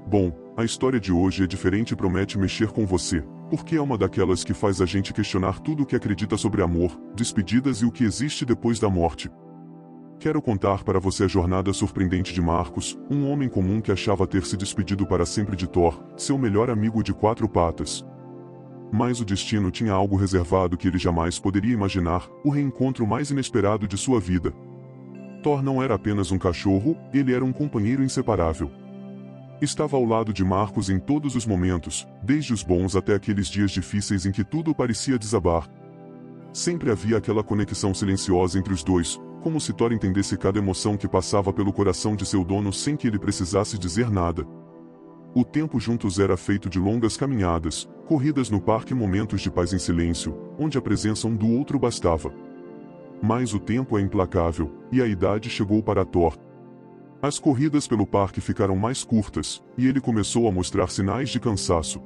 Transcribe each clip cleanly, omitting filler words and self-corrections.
Bom, a história de hoje é diferente e promete mexer com você, porque é uma daquelas que faz a gente questionar tudo o que acredita sobre amor, despedidas e o que existe depois da morte. Quero contar para você a jornada surpreendente de Marcos, um homem comum que achava ter se despedido para sempre de Thor, seu melhor amigo de quatro patas. Mas o destino tinha algo reservado que ele jamais poderia imaginar, o reencontro mais inesperado de sua vida. Thor não era apenas um cachorro, ele era um companheiro inseparável. Estava ao lado de Marcos em todos os momentos, desde os bons até aqueles dias difíceis em que tudo parecia desabar. Sempre havia aquela conexão silenciosa entre os dois, como se Thor entendesse cada emoção que passava pelo coração de seu dono sem que ele precisasse dizer nada. O tempo juntos era feito de longas caminhadas, corridas no parque e momentos de paz em silêncio, onde a presença um do outro bastava. Mas o tempo é implacável, e a idade chegou para Thor. As corridas pelo parque ficaram mais curtas, e ele começou a mostrar sinais de cansaço.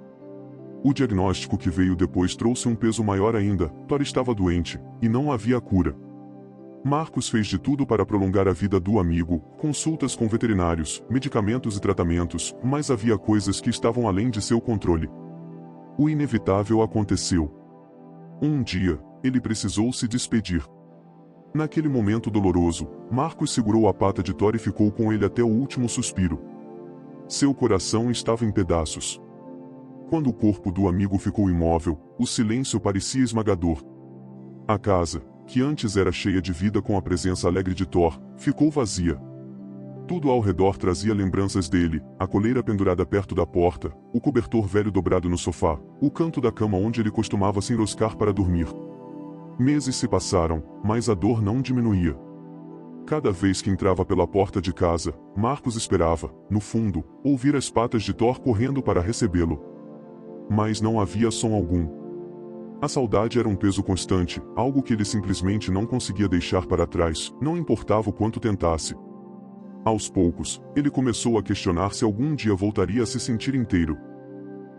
O diagnóstico que veio depois trouxe um peso maior ainda: Thor estava doente, e não havia cura. Marcos fez de tudo para prolongar a vida do amigo, consultas com veterinários, medicamentos e tratamentos, mas havia coisas que estavam além de seu controle. O inevitável aconteceu. Um dia, ele precisou se despedir. Naquele momento doloroso, Marcos segurou a pata de Thor e ficou com ele até o último suspiro. Seu coração estava em pedaços. Quando o corpo do amigo ficou imóvel, o silêncio parecia esmagador. A casa, que antes era cheia de vida com a presença alegre de Thor, ficou vazia. Tudo ao redor trazia lembranças dele: a coleira pendurada perto da porta, o cobertor velho dobrado no sofá, o canto da cama onde ele costumava se enroscar para dormir. Meses se passaram, mas a dor não diminuía. Cada vez que entrava pela porta de casa, Marcos esperava, no fundo, ouvir as patas de Thor correndo para recebê-lo. Mas não havia som algum. A saudade era um peso constante, algo que ele simplesmente não conseguia deixar para trás, não importava o quanto tentasse. Aos poucos, ele começou a questionar se algum dia voltaria a se sentir inteiro.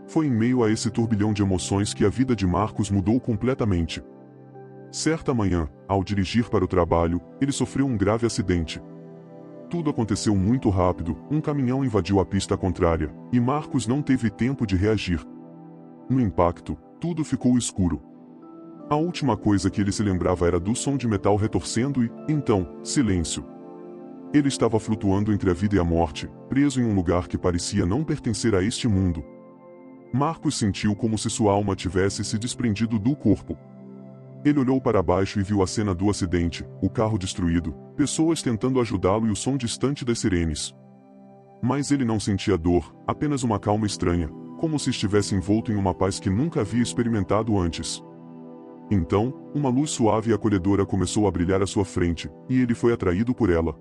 Foi em meio a esse turbilhão de emoções que a vida de Marcos mudou completamente. Certa manhã, ao dirigir para o trabalho, ele sofreu um grave acidente. Tudo aconteceu muito rápido, um caminhão invadiu a pista contrária, e Marcos não teve tempo de reagir. No impacto, tudo ficou escuro. A última coisa que ele se lembrava era do som de metal retorcendo e, então, silêncio. Ele estava flutuando entre a vida e a morte, preso em um lugar que parecia não pertencer a este mundo. Marcos sentiu como se sua alma tivesse se desprendido do corpo. Ele olhou para baixo e viu a cena do acidente, o carro destruído, pessoas tentando ajudá-lo e o som distante das sirenes. Mas ele não sentia dor, apenas uma calma estranha, como se estivesse envolto em uma paz que nunca havia experimentado antes. Então, uma luz suave e acolhedora começou a brilhar à sua frente, e ele foi atraído por ela.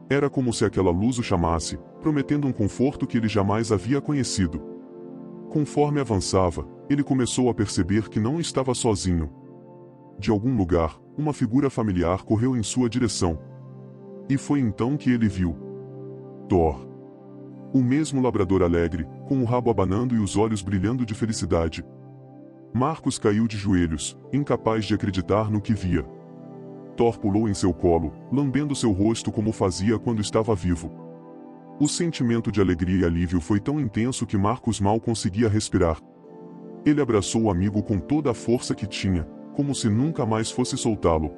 Era como se aquela luz o chamasse, prometendo um conforto que ele jamais havia conhecido. Conforme avançava, ele começou a perceber que não estava sozinho. De algum lugar, uma figura familiar correu em sua direção. E foi então que ele viu Thor. O mesmo labrador alegre, com o rabo abanando e os olhos brilhando de felicidade. Marcos caiu de joelhos, incapaz de acreditar no que via. Thor pulou em seu colo, lambendo seu rosto como fazia quando estava vivo. O sentimento de alegria e alívio foi tão intenso que Marcos mal conseguia respirar. Ele abraçou o amigo com toda a força que tinha, como se nunca mais fosse soltá-lo.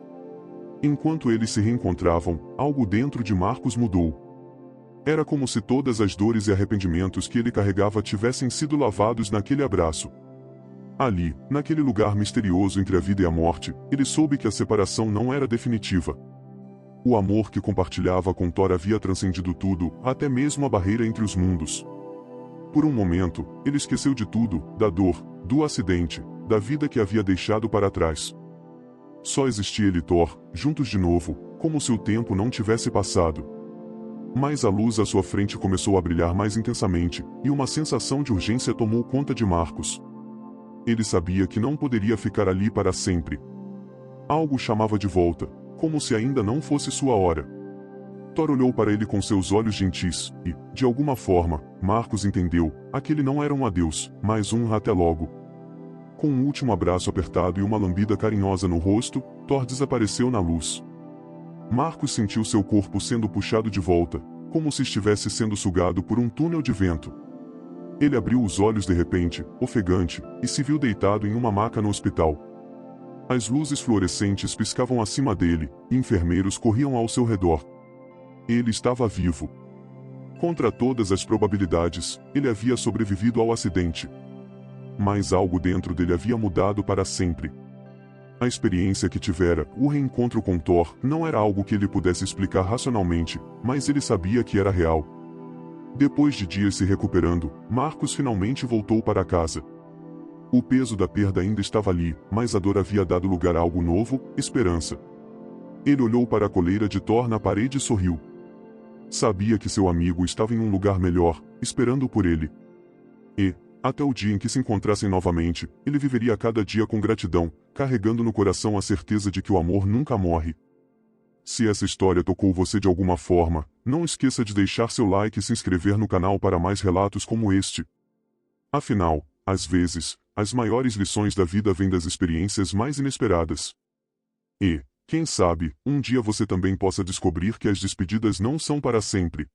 Enquanto eles se reencontravam, algo dentro de Marcos mudou. Era como se todas as dores e arrependimentos que ele carregava tivessem sido lavados naquele abraço. Ali, naquele lugar misterioso entre a vida e a morte, ele soube que a separação não era definitiva. O amor que compartilhava com Thor havia transcendido tudo, até mesmo a barreira entre os mundos. Por um momento, ele esqueceu de tudo, da dor, do acidente, da vida que havia deixado para trás. Só existia ele e Thor, juntos de novo, como se o tempo não tivesse passado. Mas a luz à sua frente começou a brilhar mais intensamente, e uma sensação de urgência tomou conta de Marcos. Ele sabia que não poderia ficar ali para sempre. Algo o chamava de volta, como se ainda não fosse sua hora. Thor olhou para ele com seus olhos gentis, e, de alguma forma, Marcos entendeu, aquele não era um adeus, mas um até logo. Com um último abraço apertado e uma lambida carinhosa no rosto, Thor desapareceu na luz. Marcos sentiu seu corpo sendo puxado de volta, como se estivesse sendo sugado por um túnel de vento. Ele abriu os olhos de repente, ofegante, e se viu deitado em uma maca no hospital. As luzes fluorescentes piscavam acima dele, e enfermeiros corriam ao seu redor. Ele estava vivo. Contra todas as probabilidades, ele havia sobrevivido ao acidente. Mas algo dentro dele havia mudado para sempre. A experiência que tivera, o reencontro com Thor, não era algo que ele pudesse explicar racionalmente, mas ele sabia que era real. Depois de dias se recuperando, Marcos finalmente voltou para casa. O peso da perda ainda estava ali, mas a dor havia dado lugar a algo novo, esperança. Ele olhou para a coleira de Thor na parede e sorriu. Sabia que seu amigo estava em um lugar melhor, esperando por ele. E, até o dia em que se encontrassem novamente, ele viveria cada dia com gratidão, carregando no coração a certeza de que o amor nunca morre. Se essa história tocou você de alguma forma, não esqueça de deixar seu like e se inscrever no canal para mais relatos como este. Afinal, às vezes, as maiores lições da vida vêm das experiências mais inesperadas. E, quem sabe, um dia você também possa descobrir que as despedidas não são para sempre.